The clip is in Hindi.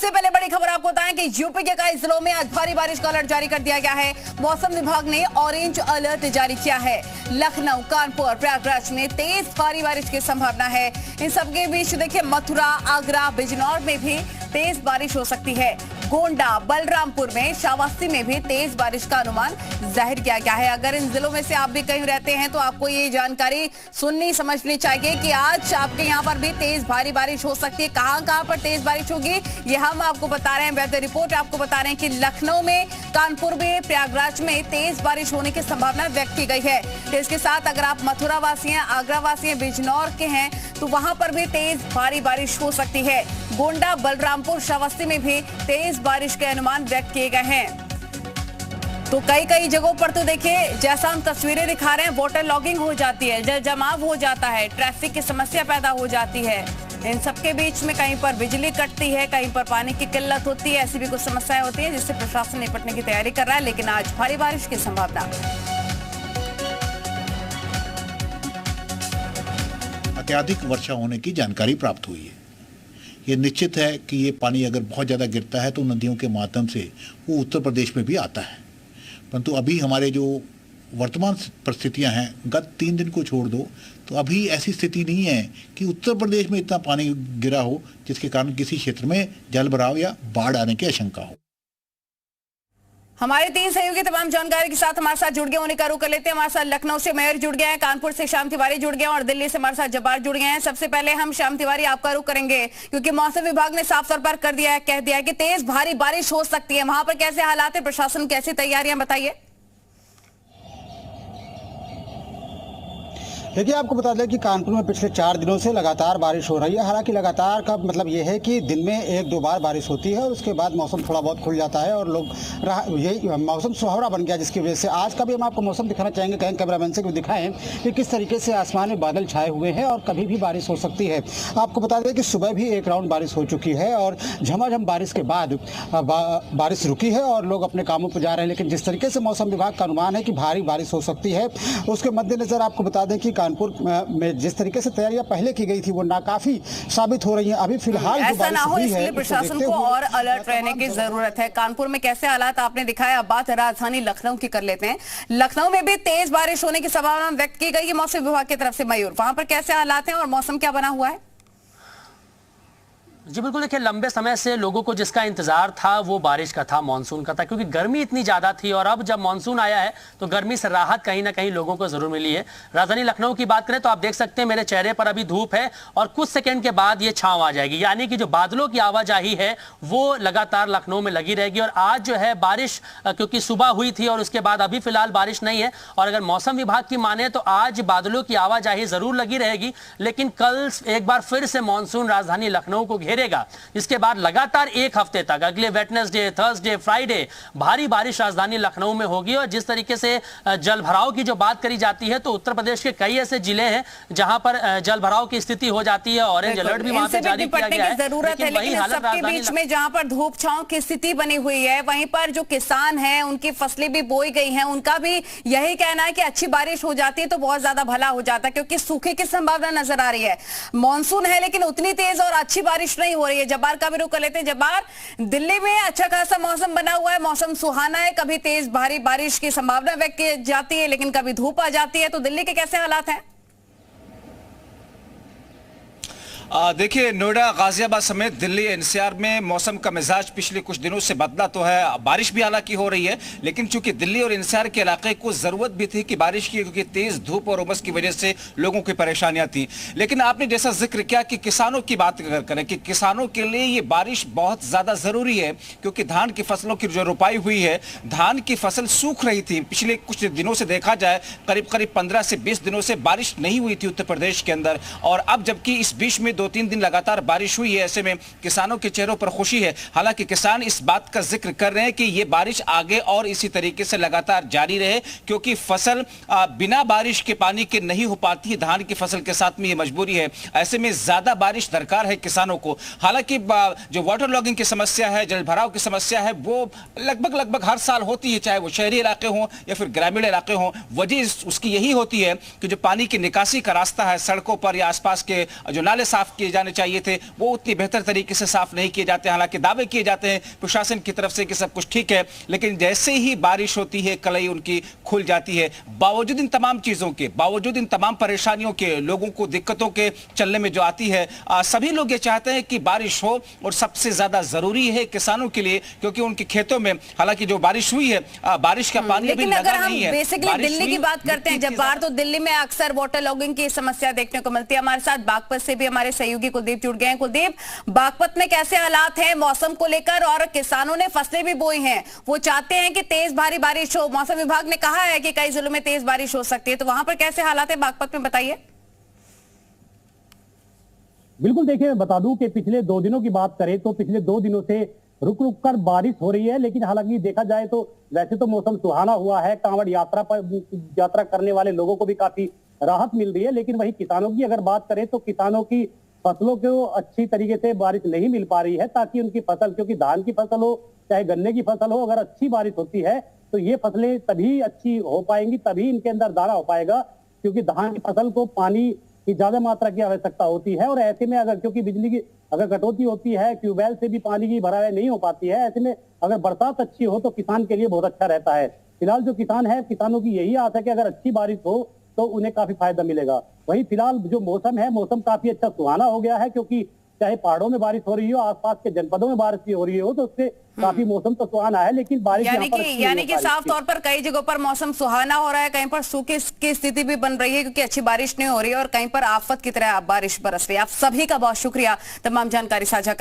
सबसे पहले बड़ी खबर आपको बताएं कि यूपी के कई जिलों में आज भारी बारिश का अलर्ट जारी कर दिया गया है। मौसम विभाग ने ऑरेंज अलर्ट जारी किया है। लखनऊ, कानपुर, प्रयागराज में तेज भारी बारिश की संभावना है। इन सबके बीच देखिए मथुरा, आगरा, बिजनौर में भी तेज बारिश हो सकती है। गोंडा, बलरामपुर में, श्रावस्ती में भी तेज बारिश का अनुमान जाहिर किया गया है। अगर इन जिलों में से आप भी कहीं रहते हैं तो आपको ये जानकारी सुननी समझनी चाहिए कि आज आपके यहाँ पर भी तेज भारी बारिश हो सकती है। कहां पर तेज बारिश होगी ये हम आपको बता रहे हैं। वेदर रिपोर्ट आपको बता रहे हैं कि लखनऊ में, कानपुर में, प्रयागराज में तेज बारिश होने की संभावना व्यक्त की गई है। इसके साथ अगर आप मथुरा वासी हैं, आगरा वासी हैं, बिजनौर के हैं तो वहां पर भी तेज भारी बारिश हो सकती है। गोंडा, बलरामपुर, श्रावस्ती में भी तेज बारिश के अनुमान व्यक्त किए गए हैं। तो कई जगहों पर तो देखिए जैसा हम तस्वीरें दिखा रहे हैं, वाटर लॉगिंग हो जाती है, जल जमाव हो जाता है, ट्रैफिक की समस्या पैदा हो जाती है। इन सबके बीच में कहीं पर बिजली कटती है, कहीं पर पानी की किल्लत होती है, ऐसी भी कुछ समस्याएं होती है जिससे प्रशासन निपटने की तैयारी कर रहा है। लेकिन आज भारी बारिश की संभावना। अत्यधिक वर्षा होने की जानकारी प्राप्त हुई है। ये निश्चित है कि ये पानी अगर बहुत ज़्यादा गिरता है तो नदियों के माध्यम से वो उत्तर प्रदेश में भी आता है। परंतु अभी हमारे जो वर्तमान परिस्थितियां हैं, गत 3 दिन को छोड़ दो तो अभी ऐसी स्थिति नहीं है कि उत्तर प्रदेश में इतना पानी गिरा हो जिसके कारण किसी क्षेत्र में जल भराव या बाढ़ आने की आशंका हो। हमारे 3 सहयोगी तमाम जानकारी के साथ हमारे साथ जुड़ गए, उन्हें का रुख कर लेते हैं। हमारे साथ लखनऊ से मेयर जुड़ गए हैं, कानपुर से श्याम तिवारी जुड़ गए हैं और दिल्ली से हमारे साथ जब्बार जुड़ गए हैं। सबसे पहले हम श्याम तिवारी आपका रुख करेंगे क्योंकि मौसम विभाग ने साफ तौर पर कह दिया है कि तेज भारी बारिश हो सकती है। वहां पर कैसे हालात है, प्रशासन कैसी तैयारियां, बताइए। देखिए, आपको बता दें कि कानपुर में पिछले 4 दिनों से लगातार बारिश हो रही है। हालांकि लगातार का मतलब ये है कि दिन में 1-2 बार बारिश होती है और उसके बाद मौसम थोड़ा बहुत खुल जाता है और लोग यही मौसम सुहावरा बन गया, जिसकी वजह से आज का भी हम आपको मौसम दिखाना चाहेंगे। कहीं कैमरामैन से भी दिखाएं कि किस तरीके से आसमान में बादल छाए हुए हैं और कभी भी बारिश हो सकती है। आपको बता दें कि सुबह भी 1 राउंड बारिश हो चुकी है और झमाझम बारिश के बाद बारिश रुकी है और लोग अपने कामों पर जा रहे हैं। लेकिन जिस तरीके से मौसम विभाग का अनुमान है कि भारी बारिश हो सकती है, उसके मद्देनजर आपको बता दें कि कानपुर में जिस तरीके से तैयारियां पहले की गई थी वो नाकाफी साबित हो रही हैं। अभी फिलहाल ऐसा ना हो इसलिए प्रशासन को और अलर्ट रहने की जरूरत है। कानपुर में कैसे हालात आपने दिखाया, अब बात राजधानी लखनऊ की कर लेते हैं। लखनऊ में भी तेज बारिश होने की संभावना व्यक्त की गई है मौसम विभाग की तरफ से। मयूर, वहां पर कैसे हालात हैं और मौसम क्या बना हुआ है? जी बिल्कुल, देखिए लंबे समय से लोगों को जिसका इंतजार था वो बारिश का था, मानसून का था, क्योंकि गर्मी इतनी ज़्यादा थी और अब जब मानसून आया है तो गर्मी से राहत कहीं ना कहीं लोगों को ज़रूर मिली है। राजधानी लखनऊ की बात करें तो आप देख सकते हैं मेरे चेहरे पर अभी धूप है और कुछ सेकंड के बाद ये छांव आ जाएगी, यानी कि जो बादलों की आवाजाही है वो लगातार लखनऊ में लगी रहेगी। और आज जो है बारिश क्योंकि सुबह हुई थी और उसके बाद अभी फिलहाल बारिश नहीं है और अगर मौसम विभाग की माने तो आज बादलों की आवाजाही ज़रूर लगी रहेगी, लेकिन कल एक बार फिर से मानसून राजधानी लखनऊ को घेरेगा। इसके बाद लगातार 1 हफ्ते तक अगले वेडनेसडे, थर्सडे, फ्राइडे भारी बारिश राजधानी लखनऊ में होगी। और जिस तरीके से जल भराव की जो बात करी जाती है तो उत्तर प्रदेश के कई ऐसे जिले हैं जहां पर जल भराव की स्थिति हो जाती है, ऑरेंज अलर्ट भी वहां पे जारी किया गया है। जरूरत है, लेकिन सबके बीच में जहां पर धूप छांव की स्थिति बनी हुई है वहीं पर जो किसान हैं उनकी फसलें भी बोई गई हैं, उनका भी यही कहना है कि अच्छी बारिश हो जाती है तो बहुत ज्यादा भला हो जाता है, क्योंकि सूखे की संभावना नजर आ रही है। मानसून है लेकिन उतनी तेज और अच्छी बारिश नहीं हो रही है। जब्बार का भी रुख कर लेते हैं। जब्बार, दिल्ली में अच्छा खासा मौसम बना हुआ है, मौसम सुहाना है, कभी तेज भारी बारिश की संभावना व्यक्त की जाती है लेकिन कभी धूप आ जाती है, तो दिल्ली के कैसे हालात हैं? देखिए, नोएडा, गाजियाबाद समेत दिल्ली एनसीआर में मौसम का मिजाज पिछले कुछ दिनों से बदला तो है। बारिश भी हालांकि हो रही है लेकिन चूंकि दिल्ली और एनसीआर के इलाके को जरूरत भी थी कि बारिश की, क्योंकि तेज धूप और उमस की वजह से लोगों की परेशानियां थी। लेकिन आपने जैसा जिक्र किया कि किसानों की बात करें कि किसानों के लिए ये बारिश बहुत ज्यादा जरूरी है, क्योंकि धान की फसलों की जो रोपाई हुई है, धान की फसल सूख रही थी। पिछले कुछ दिनों से देखा जाए करीब 15 से 20 दिनों से बारिश नहीं हुई थी उत्तर प्रदेश के अंदर, और अब जबकि इस बीच में 2-3 दिन लगातार बारिश हुई है, ऐसे में किसानों के चेहरों पर खुशी है। हालांकि किसान इस बात का जिक्र कर रहे हैं कि ये बारिश आगे और इसी तरीके से लगातार जारी रहे, क्योंकि फसल बिना बारिश के पानी के नहीं हो पाती है। धान की फसल के साथ में ये मजबूरी है, ऐसे में ज्यादा बारिश दरकार है किसानों को। हालांकि जो वाटर लॉगिंग की समस्या है, जल भराव की समस्या है, वो लगभग हर साल होती है, चाहे वो शहरी इलाके हों या फिर ग्रामीण इलाके हों। वजह उसकी यही होती है कि जो पानी की निकासी का रास्ता है सड़कों पर या आसपास के जो नाले साफ साफ किए जाने चाहिए थे वो उतनी बेहतर तरीके से साफ नहीं किए जाते। हालांकि दावे किए जाते हैं प्रशासन की तरफ से कि सब कुछ ठीक है, लेकिन जैसे ही बारिश होती है कलई उनकी खुल जाती है। बावजूद इन तमाम चीजों के, बावजूद इन तमाम परेशानियों के, लोगों को दिक्कतों के चलने में जो आती है, सभी लोग ये चाहते हैं कि बारिश हो, और सबसे ज्यादा जरूरी है किसानों के लिए, क्योंकि उनके खेतों में हालांकि जो बारिश हुई है, बारिश का पानी अभी लेकिन लगा अगर हम नहीं है। बेसिकली दिल्ली की बात करते हैं, जब बाहर तो दिल्ली में अक्सर वाटर लॉगिंग की समस्या देखने को मिलती है। हमारे साथ बागपत से भी हमारे सहयोगी कुलदीप जुड़ गए हैं। कुलदीप, बागपत में कैसे हालात हैं मौसम को लेकर, और किसानों ने फसलें भी बोई हैं, वो चाहते हैं कि तेज भारी बारिश हो। मौसम विभाग ने कहा है कि कई जिलों में तेज बारिश हो सकती है, तो वहां पर कैसे हालात है बागपत में, बताइए। बिल्कुल, देखिए मैं बता दूं कि पिछले 2 दिनों की बात करें तो पिछले 2 दिनों से रुक रुक कर बारिश हो रही है, लेकिन हालांकि देखा जाए तो वैसे तो मौसम सुहाना हुआ है, कांवड़ यात्रा करने वाले लोगों को भी काफी राहत मिल रही है। लेकिन वही किसानों की अगर बात करें तो किसानों की फसलों को अच्छी तरीके से बारिश नहीं मिल पा रही है, ताकि उनकी फसल, क्योंकि धान की फसल हो चाहे गन्ने की फसल हो, अगर अच्छी बारिश होती है तो ये फसलें तभी अच्छी हो पाएंगी, तभी इनके अंदर दाना हो पाएगा, क्योंकि धान की फसल को पानी की ज्यादा मात्रा की आवश्यकता होती है। और ऐसे में अगर, क्योंकि बिजली की अगर कटौती होती है, ट्यूबवेल से भी पानी की भराई नहीं हो पाती है, ऐसे में अगर बरसात अच्छी हो तो किसान के लिए बहुत अच्छा रहता है। फिलहाल जो किसान है, किसानों की यही आस है कि अगर अच्छी बारिश हो तो उन्हें काफी फायदा मिलेगा। वहीं फिलहाल जो मौसम है, मौसम काफी अच्छा सुहाना हो गया है, क्योंकि चाहे पहाड़ों में बारिश हो रही हो, आसपास के जनपदों में बारिश भी हो रही हो, तो उससे काफी मौसम तो सुहाना है। लेकिन बारिश यानी कि साफ तौर पर कई जगहों पर मौसम सुहाना हो रहा है, कहीं पर सूखे की स्थिति भी बन रही है क्योंकि अच्छी बारिश नहीं हो रही है, और कहीं पर आफत की तरह बारिश बरस रही है। आप सभी का बहुत शुक्रिया तमाम जानकारी साझा